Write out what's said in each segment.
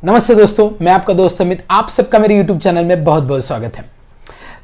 नमस्ते दोस्तों, मैं आपका दोस्त अमित। आप सबका मेरे YouTube चैनल में बहुत बहुत स्वागत है।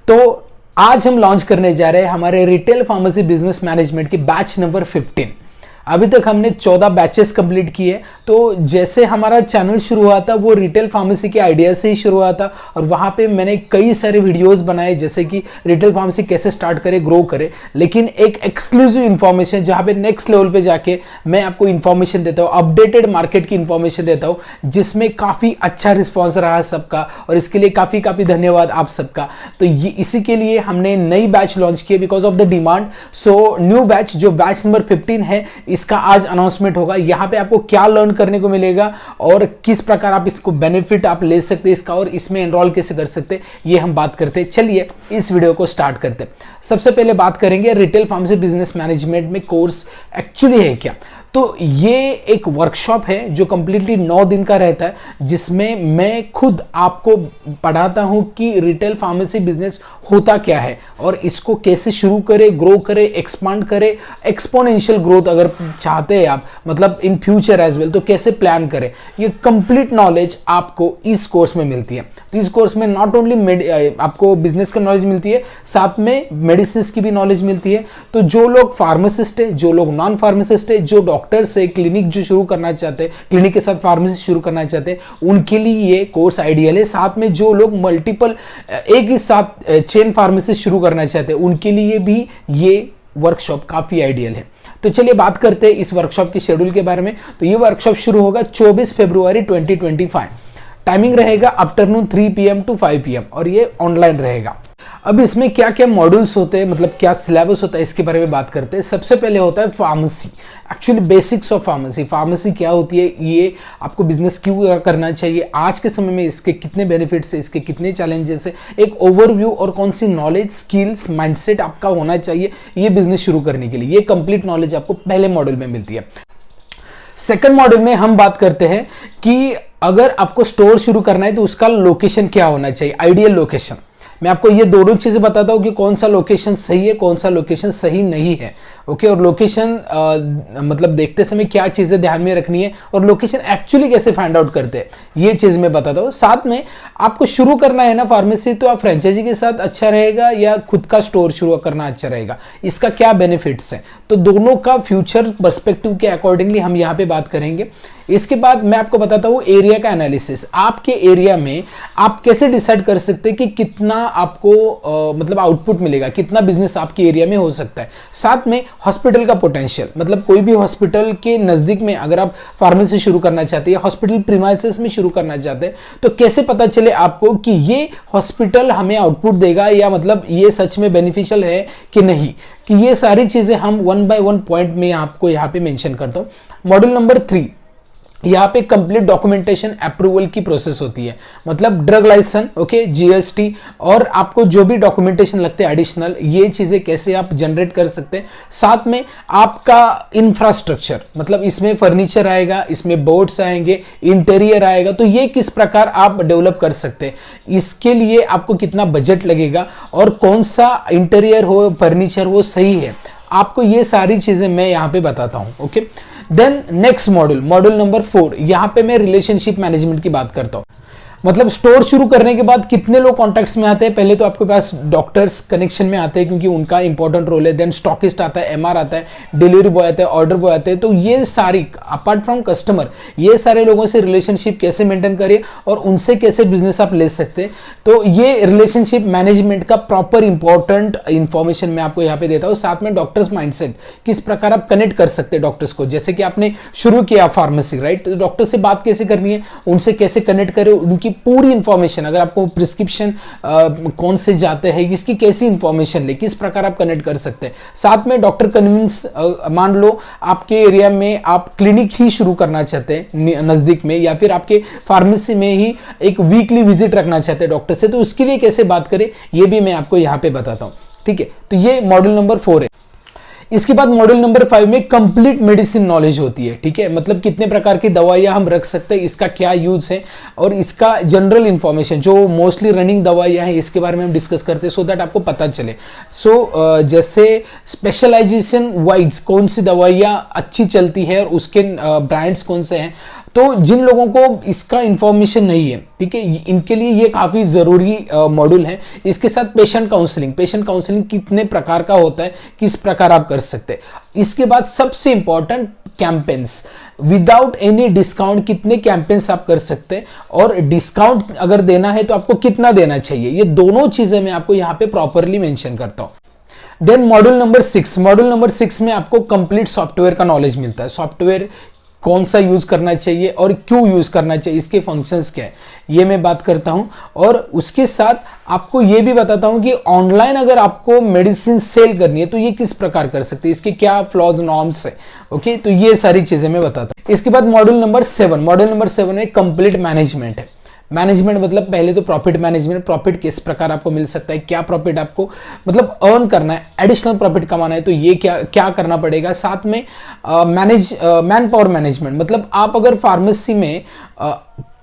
तो आज हम लॉन्च करने जा रहे हैं हमारे रिटेल फार्मेसी बिजनेस मैनेजमेंट की बैच नंबर 15। अभी तक हमने 14 बैचेस कंप्लीट किए। तो जैसे हमारा चैनल शुरू हुआ था वो रिटेल फार्मेसी के आइडिया से ही शुरू हुआ था और वहाँ पे मैंने कई सारे वीडियोस बनाए, जैसे कि रिटेल फार्मेसी कैसे स्टार्ट करे, ग्रो करे। लेकिन एक एक्सक्लूसिव इन्फॉर्मेशन जहाँ पे नेक्स्ट लेवल पे जाके मैं आपको इन्फॉर्मेशन देता हूँ, अपडेटेड मार्केट की इन्फॉर्मेशन देता हूँ, जिसमें काफ़ी अच्छा रिस्पॉन्स रहा सबका और इसके लिए काफ़ी धन्यवाद आप सबका। तो ये इसी के लिए हमने नई बैच लॉन्च की है because of the demand. So new batch जो बैच नंबर 15 है, इसका आज अनाउंसमेंट होगा। यहाँ पे आपको क्या लर्न करने को मिलेगा और किस प्रकार आप इसको बेनिफिट आप ले सकते हैं इसका, और इसमें एनरोल कैसे कर सकते हैं, ये हम बात करते हैं। चलिए इस वीडियो को स्टार्ट करते हैं। सबसे पहले बात करेंगे रिटेल फार्मेसी बिजनेस मैनेजमेंट में कोर्स एक्चुअली है क्या। तो ये एक वर्कशॉप है जो कंप्लीटली 9 दिन का रहता है, जिसमें मैं खुद आपको पढ़ाता हूं कि रिटेल फार्मेसी बिजनेस होता क्या है और इसको कैसे शुरू करें, ग्रो करें, एक्सपांड करें, एक्सपोनेंशियल ग्रोथ अगर चाहते हैं आप, मतलब इन फ्यूचर एज वेल, तो कैसे प्लान करें। ये कंप्लीट नॉलेज आपको इस कोर्स में मिलती है। तो इस कोर्स में नॉट ओनली आपको बिजनेस का नॉलेज मिलती है, साथ में मेडिसिन की भी नॉलेज मिलती है। तो जो लोग फार्मासिस्ट है, जो लोग नॉन फार्मासिस्ट है, जो डॉक्टर से क्लिनिक जो शुरू करना चाहते हैं, क्लिनिक के साथ फार्मेसी शुरू करना चाहते हैं, उनके लिए ये कोर्स आइडियल है। साथ में जो लोग मल्टीपल एक ही साथ चेन फार्मेसी शुरू करना चाहते हैं, उनके लिए भी ये वर्कशॉप काफ़ी आइडियल है। तो चलिए बात करते हैं इस वर्कशॉप की शेड्यूल के बारे में। तो ये वर्कशॉप शुरू होगा 24 फरवरी 2025। टाइमिंग रहेगा आफ्टरनून 3 PM to 5 PM और ये ऑनलाइन रहेगा। अब इसमें क्या क्या मॉड्यूल्स होते हैं, मतलब क्या सिलेबस होता है, इसके बारे में बात करते हैं। सबसे पहले होता है pharmacy, actually basics of pharmacy. Pharmacy क्या होती है, ये आपको बिजनेस क्यों करना चाहिए, आज के समय में इसके कितने बेनिफिट्स है, इसके कितने चैलेंजेस है, एक ओवरव्यू और कौन सी नॉलेज, स्किल्स, माइंडसेट आपका होना चाहिए ये बिजनेस शुरू करने के लिए। ये कंप्लीट नॉलेज आपको पहले मॉड्यूल में मिलती है। सेकंड मॉड्यूल में हम बात करते हैं कि अगर आपको स्टोर शुरू करना है तो उसका लोकेशन क्या होना चाहिए, आइडियल लोकेशन। मैं आपको ये दोनों चीजें बताता हूँ कि कौन सा लोकेशन सही है, कौन सा लोकेशन सही नहीं है। ओके, और लोकेशन मतलब देखते समय क्या चीजें ध्यान में रखनी है और लोकेशन एक्चुअली कैसे फाइंड आउट करते हैं, ये चीज मैं बताता हूँ। साथ में आपको शुरू करना है ना फार्मेसी, तो आप फ्रेंचाइजी के साथ अच्छा रहेगा या खुद का स्टोर शुरू करना अच्छा रहेगा, इसका क्या बेनिफिट्स है। तो दोनों का फ्यूचर पर्सपेक्टिव के अकॉर्डिंगली हम यहाँ पे बात करेंगे। इसके बाद मैं आपको बताता हूँ एरिया का एनालिसिस। आपके एरिया में आप कैसे डिसाइड कर सकते हैं कि कितना आपको मतलब आउटपुट मिलेगा, कितना बिजनेस आपके एरिया में हो सकता है। साथ में हॉस्पिटल का पोटेंशियल, मतलब कोई भी हॉस्पिटल के नज़दीक में अगर आप फार्मेसी शुरू करना चाहते हैं या हॉस्पिटल प्रीमाइसेस में शुरू करना चाहते हैं, तो कैसे पता चले आपको कि ये हॉस्पिटल हमें आउटपुट देगा या मतलब ये सच में बेनिफिशियल है कि नहीं, कि ये सारी चीज़ें हम 1 by 1 पॉइंट में आपको यहाँ पे मेंशन करता हूँ। मॉड्यूल नंबर 3, यहाँ पे कंप्लीट डॉक्यूमेंटेशन अप्रूवल की प्रोसेस होती है, मतलब ड्रग लाइसेंस, ओके, जीएसटी और आपको जो भी डॉक्यूमेंटेशन लगते हैं एडिशनल, ये चीज़ें कैसे आप जनरेट कर सकते हैं। साथ में आपका इंफ्रास्ट्रक्चर, मतलब इसमें फर्नीचर आएगा, इसमें बोर्ड्स आएंगे, इंटीरियर आएगा, तो ये किस प्रकार आप डेवलप कर सकते हैं, इसके लिए आपको कितना बजट लगेगा और कौन सा इंटीरियर हो, फर्नीचर हो सही है, आपको ये सारी चीज़ें मैं यहाँ पे बताता हूँ। Okay, then next module number 4, यहाँ पे मैं रिलेशनशिप मैनेजमेंट की बात करता हूँ। मतलब स्टोर शुरू करने के बाद कितने लोग कॉन्टैक्ट्स में आते हैं। पहले तो आपके पास डॉक्टर्स कनेक्शन में आते हैं क्योंकि उनका इंपॉर्टेंट रोल है। देन स्टॉकिस्ट आता है, एमआर आता है, डिलीवरी बॉय आता है, ऑर्डर बॉय आते हैं। तो ये सारी अपार्ट फ्रॉम कस्टमर, ये सारे लोगों से रिलेशनशिप कैसे मेंटेन करिए और उनसे कैसे बिजनेस आप ले सकते हैं। तो ये रिलेशनशिप मैनेजमेंट का प्रॉपर इंपॉर्टेंट इंफॉर्मेशन मैं आपको यहाँ पे देता हूँ। साथ में डॉक्टर्स माइंडसेट, किस प्रकार आप कनेक्ट कर सकते हैं डॉक्टर्स को। जैसे कि आपने शुरू किया फार्मेसी, राइट, तो डॉक्टर से बात कैसे करनी है, उनसे कैसे कनेक्ट करें, उनकी पूरी इंफॉर्मेशन, अगर आपको प्रिस्क्रिप्शन कौन से जाते हैं, इसकी कैसी इंफॉर्मेशन ले, किस प्रकार आप कनेक्ट कर सकते हैं। साथ में डॉक्टर कन्विंस, मान लो आपके एरिया में आप क्लिनिक ही शुरू करना चाहते हैं नजदीक में, या फिर आपके फार्मेसी में ही एक वीकली विजिट रखना चाहते हैं डॉक्टर से, तो उसके लिए कैसे बात करें, ये भी मैं आपको यहाँ पे बताता हूँ। ठीक है, तो ये मॉड्यूल नंबर 4 है। इसके बाद मॉड्यूल नंबर 5 में कंप्लीट मेडिसिन नॉलेज होती है। ठीक है, मतलब कितने प्रकार की दवाइयां हम रख सकते हैं, इसका क्या यूज है और इसका जनरल इंफॉर्मेशन, जो मोस्टली रनिंग दवाइयां हैं, इसके बारे में हम डिस्कस करते हैं सो दैट आपको पता चले। जैसे स्पेशलाइजेशन वाइज कौन सी दवाइयां अच्छी चलती है और उसके ब्रांड्स कौन से हैं, तो जिन लोगों को इसका इंफॉर्मेशन नहीं है, ठीक है, इनके लिए ये काफ़ी ज़रूरी मॉड्यूल है। इसके साथ पेशेंट काउंसलिंग कितने प्रकार का होता है, किस प्रकार आप कर सकते हैं। इसके बाद सबसे important campaigns, without any discount कितने कैंपेन्स आप कर सकते हैं, और डिस्काउंट अगर देना है तो आपको कितना देना चाहिए, ये दोनों चीज़ें मैं आपको यहाँ पे प्रॉपरली मेंशन करता हूँ। देन मॉड्यूल नंबर 6 में आपको कंप्लीट सॉफ्टवेयर का नॉलेज मिलता है। सॉफ्टवेयर कौन सा यूज करना चाहिए और क्यों यूज करना चाहिए, इसके फंक्शंस क्या है, ये मैं बात करता हूं। और उसके साथ आपको ये भी बताता हूं कि ऑनलाइन अगर आपको मेडिसिन सेल करनी है तो ये किस प्रकार कर सकते हैं, इसके क्या फ्लॉज नॉर्म्स है। ओके, तो ये सारी चीजें मैं बताता हूं। इसके बाद मॉड्यूल नंबर 7 में कंप्लीट मैनेजमेंट है। मैनेजमेंट मतलब पहले तो प्रॉफिट मैनेजमेंट, प्रॉफिट किस प्रकार आपको मिल सकता है, क्या प्रॉफिट आपको मतलब अर्न करना है, एडिशनल प्रॉफिट कमाना है तो ये क्या क्या करना पड़ेगा। साथ में मैन पावर मैनेजमेंट, मतलब आप अगर फार्मेसी में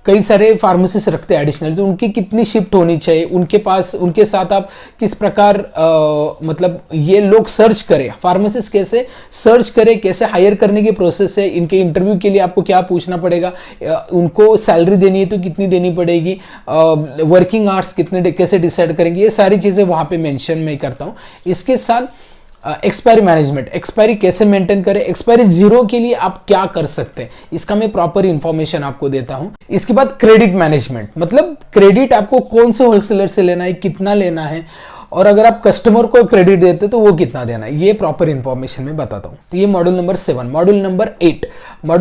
कई सारे फार्मेसिस्ट रखते हैं एडिशनल, तो उनकी कितनी शिफ्ट होनी चाहिए, उनके पास उनके साथ आप किस प्रकार मतलब ये लोग सर्च करें, फार्मेसिस्ट कैसे सर्च करें, कैसे हायर करने की प्रोसेस है, इनके इंटरव्यू के लिए आपको क्या पूछना पड़ेगा, उनको सैलरी देनी है तो कितनी देनी पड़ेगी, वर्किंग आवर्स कितने कैसे डिसाइड करेंगे, ये सारी चीज़ें वहाँ पे मेंशन मैं करता हूँ। इसके साथ एक्सपायरी मैनेजमेंट, एक्सपायरी कैसे मेंटेन करें, एक्सपायरी 0 के लिए आप क्या कर सकते हैं, इसका मैं प्रॉपर इंफॉर्मेशन आपको देता हूं। इसके बाद क्रेडिट मैनेजमेंट, मतलब क्रेडिट आपको कौन से होलसेलर से लेना है, कितना लेना है, और अगर आप कस्टमर को क्रेडिट देते तो वो कितना देना है, ये प्रॉपर इंफॉर्मेशन में बताता हूं। तो ये मॉड्यूल नंबर 7। मॉड्यूल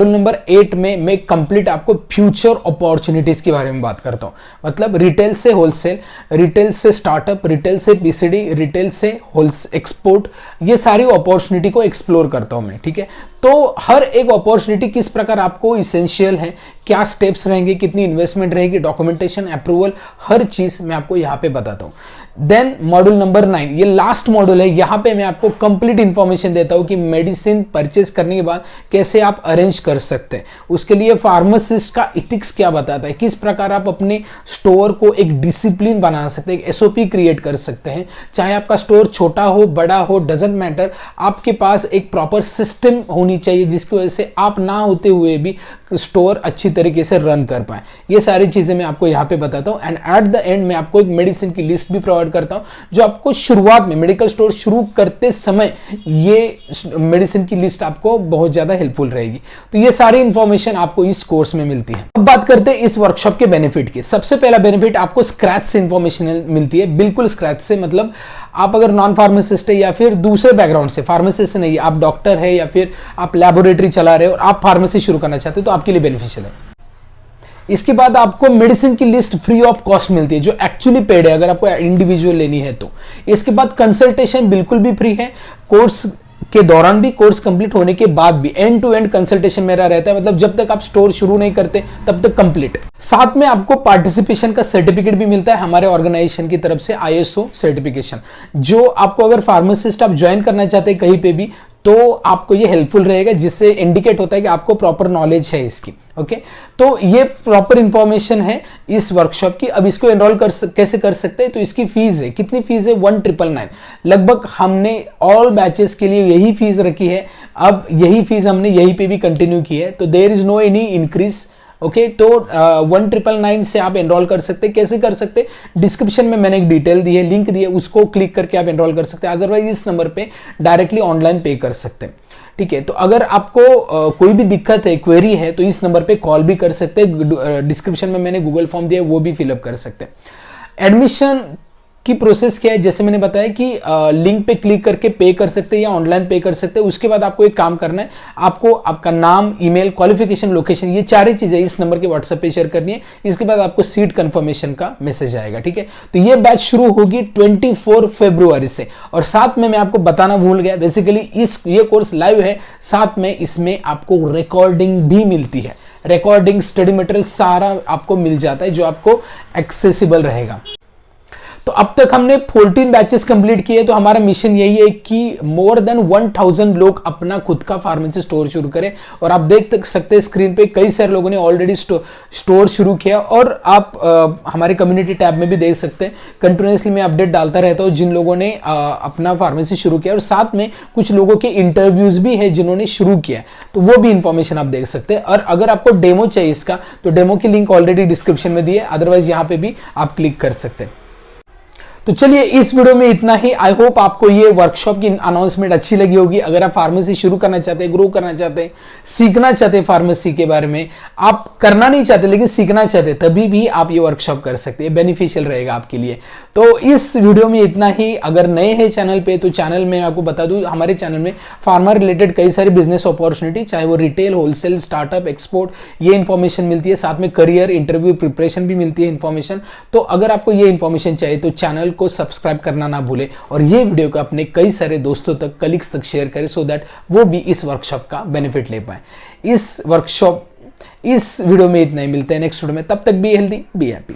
नंबर 8 में मैं कंप्लीट आपको फ्यूचर अपॉर्चुनिटीज के बारे में बात करता हूं। मतलब रिटेल से होलसेल, रिटेल से स्टार्टअप, रिटेल से पीसीडी, रिटेल से एक्सपोर्ट, ये सारी अपॉर्चुनिटी को एक्सप्लोर करता हूं मैं, ठीक है। तो हर एक अपॉर्चुनिटी किस प्रकार आपको इसेंशियल है, क्या स्टेप्स रहेंगे, कितनी इन्वेस्टमेंट रहेगी, डॉक्यूमेंटेशन, अप्रूवल, हर चीज मैं आपको यहाँ पे बताता हूँ। देन मॉड्यूल नंबर 9, ये लास्ट मॉड्यूल है। यहाँ पे मैं आपको कंप्लीट इंफॉर्मेशन देता हूँ कि मेडिसिन परचेज करने के बाद कैसे आप अरेंज कर सकते हैं। उसके लिए फार्मासिस्ट का इथिक्स क्या बताता है, किस प्रकार आप अपने स्टोर को एक डिसिप्लिन बना सकते हैं, एक एसओपी क्रिएट कर सकते हैं। चाहे आपका स्टोर छोटा हो बड़ा हो, डजंट मैटर, आपके पास एक प्रॉपर सिस्टम होनी चाहिए जिसकी वजह से आप ना होते हुए भी स्टोर अच्छी तरीके से रन कर पाए। ये सारी चीजें मैं आपको यहाँ पे बताता हूँ। एंड एट द एंड मैं आपको एक मेडिसिन की लिस्ट भी प्रोवाइड करता हूँ, जो आपको शुरुआत में मेडिकल स्टोर शुरू करते समय ये मेडिसिन की लिस्ट आपको बहुत ज्यादा हेल्पफुल रहेगी। तो ये सारी इंफॉर्मेशन आपको इस कोर्स में मिलती है। अब बात करते हैं इस वर्कशॉप के बेनिफिट की। सबसे पहला बेनिफिट, आपको स्क्रैच से इंफॉर्मेशन मिलती है, बिल्कुल स्क्रैच से। मतलब आप अगर नॉन फार्मासिस्ट है या फिर दूसरे बैकग्राउंड से, फार्मासिस्ट नहीं, आप डॉक्टर है या फिर आप लैबोरेटरी चला रहे हो और आप फार्मेसी शुरू करना चाहते हो तो आपके लिए बेनिफिशियल है। इसके बाद आपको मेडिसिन की लिस्ट फ्री ऑफ कॉस्ट मिलती है, जो एक्चुअली पेड है अगर आपको इंडिविजुअल लेनी है तो। इसके बाद कंसल्टेशन बिल्कुल भी फ्री है, कोर्स के दौरान भी, कोर्स कंप्लीट होने के बाद भी एंड टू एंड कंसल्टेशन मेरा रहता है। मतलब जब तक आप स्टोर शुरू नहीं करते तब तक कंप्लीट। साथ में आपको पार्टिसिपेशन का सर्टिफिकेट भी मिलता है हमारे ऑर्गेनाइजेशन की तरफ से, ISO सर्टिफिकेशन, जो आपको अगर फार्मासिस्ट आप ज्वाइन करना चाहते हैं कहीं पे भी तो आपको ये हेल्पफुल रहेगा, जिससे इंडिकेट होता है कि आपको प्रॉपर नॉलेज है इसकी। ओके, तो ये प्रॉपर इंफॉर्मेशन है इस वर्कशॉप की। अब इसको एनरोल कैसे कर सकते हैं, तो इसकी फीस है, कितनी फीस है, 1999। लगभग हमने ऑल बैचेस के लिए यही फीस रखी है। अब यही फीस हमने यहीं पे भी कंटिन्यू की है, तो there is no any increase. Okay, तो 1999 से आप एनरोल कर सकते हैं। कैसे कर सकते हैं, डिस्क्रिप्शन में मैंने एक डिटेल दी है, लिंक दी है, उसको क्लिक करके आप एनरोल कर सकते हैं। अदरवाइज इस नंबर पे डायरेक्टली ऑनलाइन पे कर सकते हैं, ठीक है। तो अगर आपको कोई भी दिक्कत है, क्वेरी है, तो इस नंबर पे कॉल भी कर सकते हैं। डिस्क्रिप्शन में मैंने गूगल फॉर्म दिया है, वो भी फिलअप कर सकते हैं। एडमिशन की प्रोसेस क्या है, जैसे मैंने बताया कि लिंक पे क्लिक करके पे कर सकते हैं या ऑनलाइन पे कर सकते हैं। उसके बाद आपको एक काम करना है, आपको आपका नाम, ईमेल, क्वालिफिकेशन, लोकेशन, ये चार चीजें इस नंबर के व्हाट्सएप पे शेयर करनी है। इसके बाद आपको सीट कंफर्मेशन का मैसेज आएगा, ठीक है। तो ये बैच शुरू होगी 24 फरवरी से। और साथ में मैं आपको बताना भूल गया, बेसिकली ये कोर्स लाइव है, साथ में इसमें आपको रिकॉर्डिंग भी मिलती है। रिकॉर्डिंग, स्टडी मटेरियल सारा आपको मिल जाता है, जो आपको एक्सेसिबल रहेगा। तो अब तक हमने 14 बैचेस कंप्लीट किए। तो हमारा मिशन यही है कि मोर देन 1000 लोग अपना खुद का फार्मेसी स्टोर शुरू करें। और आप देख सकते हैं स्क्रीन पे कई सारे लोगों ने ऑलरेडी स्टोर शुरू किया, और आप हमारे कम्युनिटी टैब में भी देख सकते हैं। कंटिन्यूसली मैं अपडेट डालता रहता हूं जिन लोगों ने अपना फार्मेसी शुरू किया, और साथ में कुछ लोगों के इंटरव्यूज भी है जिन्होंने शुरू किया, तो वो भी इंफॉर्मेशन आप देख सकते हैं। और अगर आपको डेमो चाहिए इसका, तो डेमो की लिंक ऑलरेडी डिस्क्रिप्शन में दी है, अदरवाइज यहां पे भी आप क्लिक कर सकते हैं। तो चलिए इस वीडियो में इतना ही। आई होप आपको ये वर्कशॉप की अनाउंसमेंट अच्छी लगी होगी। अगर आप फार्मेसी शुरू करना चाहते हैं, ग्रो करना चाहते हैं, सीखना चाहते हैं फार्मेसी के बारे में, आप करना नहीं चाहते लेकिन सीखना चाहते हैं, तभी भी आप ये वर्कशॉप कर सकते हैं, बेनिफिशियल रहेगा आपके लिए। तो इस वीडियो में इतना ही। अगर नए हैं चैनल पे, तो चैनल में आपको बता दूं, हमारे चैनल में फार्मा रिलेटेड कई सारी बिजनेस अपॉर्चुनिटी, चाहे वो रिटेल, होलसेल, स्टार्टअप, एक्सपोर्ट, ये इंफॉर्मेशन मिलती है। साथ में करियर, इंटरव्यू प्रिपरेशन भी मिलती है इंफॉर्मेशन। तो अगर आपको ये इंफॉर्मेशन चाहिए तो चैनल को सब्सक्राइब करना ना भूले, और ये वीडियो को अपने कई सारे दोस्तों तक, कलीग्स तक शेयर करें, सो दैट वो भी इस वर्कशॉप का बेनिफिट ले पाए। इस वीडियो में इतना ही। मिलते हैं नेक्स्ट वीडियो में, तब तक बी हेल्दी, बी हैप्पी।